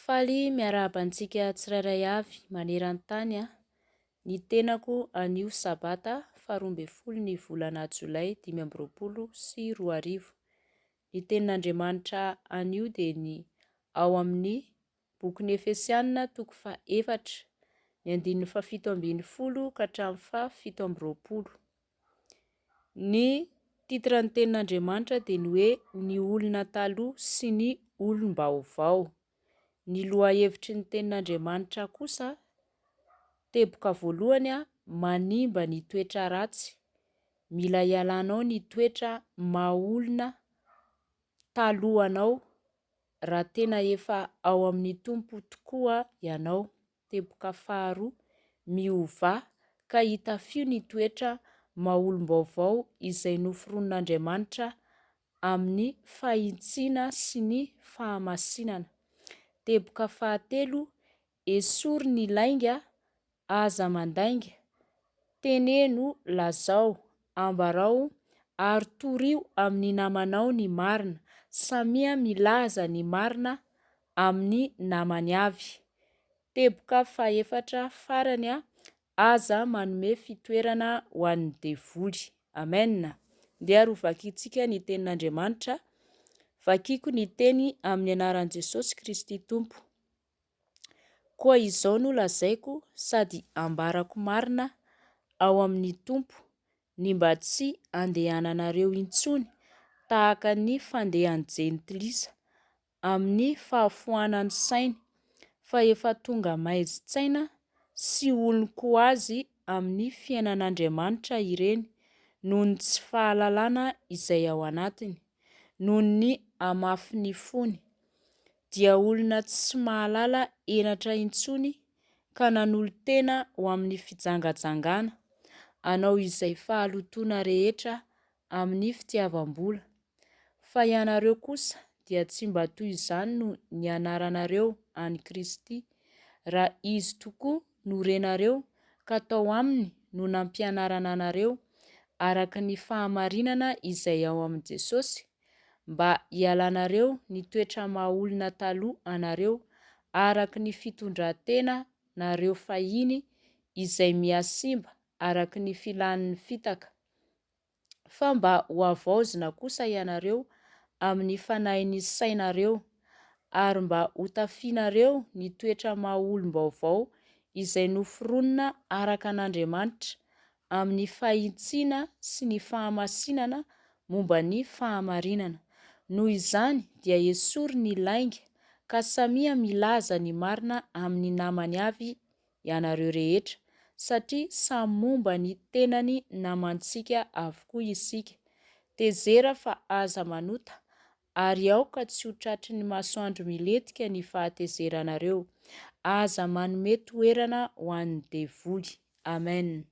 Faly miarahaba antsika tsirairay avy maneran-tany ny tenako anio sabata 12 ny volana Jolay 2024. Ny tenin'Andriamanitra anio dia ny ao amin'ny bokin'ny Efesianina 4 ny 17 ka hatramin'ny 17. Ny titran'ny tenin'Andriamanitra dia ny hoe ny olona taloha sy ny olom-baovao. Ny lohahevitry ny tenin'Andriamanitra kosa teboka voalohany manimba ny toetra ratsy. Mila ialanao ny toetra maha-olona talohanao raha tena efa ao amin'ny Tompo tokoa ianao. Teboka faharoa, miova ka hitafio ny toetra maha-olom-baovao izay noforon'Andriamanitra amin'ny fahintsiana sy ny fahamasinana. Teboka fahatelo, esory ny lainga aza mandainga, teneno lazao, ambarao ary torio amin'ny namanao ny marina, samia milaza ny marina amin'ny namany avy. Teboka fahaefatra farany, aza manome fitoerana ho an'ny devoly. Amen. Ndeha ro vakiantsika ny tenin'Andriamanitra. Vakiako ny teny amin'ny anaran'i Jesosy Kristy Tompo. Koa izao no lazaiko sady ambarako marina ao amin'ny Tompo ny mba tsy andehananareo intsony tahaka ny fandehan'ny jentilisa amin'ny fahafoanan'ny sainy, fa efa tonga maizi-tsaina sy olon-ko azy amin'ny fiainan'Andriamanitra ireny, noho ny tsy fahalalana izay ao anatiny, noho ny amafy ny fony, dia olona tsy mahalala enatra intsony ka nanolo-tena ho amin'ny fijangajangana, anao izay fahalotoana rehetra amin'ny fitiavam-bola. Fa ianareo kosa dia tsy mba toy izany no nianaranareo any Kristy, raha izy tokoa no renareo ka tao aminy no nampianarana anareo araka ny fahamarinana izay ao amin'i Jesosy, mba hialanareo ny toetra maha-olona taloha anareo araka ny fitondran-tena nareo fahiny izay mihasimba araka ny filan'ny fitaka, fa mba ho avaozina kosa ianareo amin'ny fanahin'ny sainareo, ary mba ho tafianareo ny toetra maha-olom-baovao izay noforonina araka an'Andriamanitra amin'ny fahintsiana sy ny fahamasinana momba ny fahamarinana. Noho izany dia esory ny lainga ka samia milaza ny marina amin'ny namany avy ianareo rehetra, satria samy momba ny tenany namantsika avokoa isika. Tezera fa aza manota ary aoka tsy ho tratry ny masoandro miletika ny fahatezeranareo. Aza manome toerana ho an'ny devoly. Amen.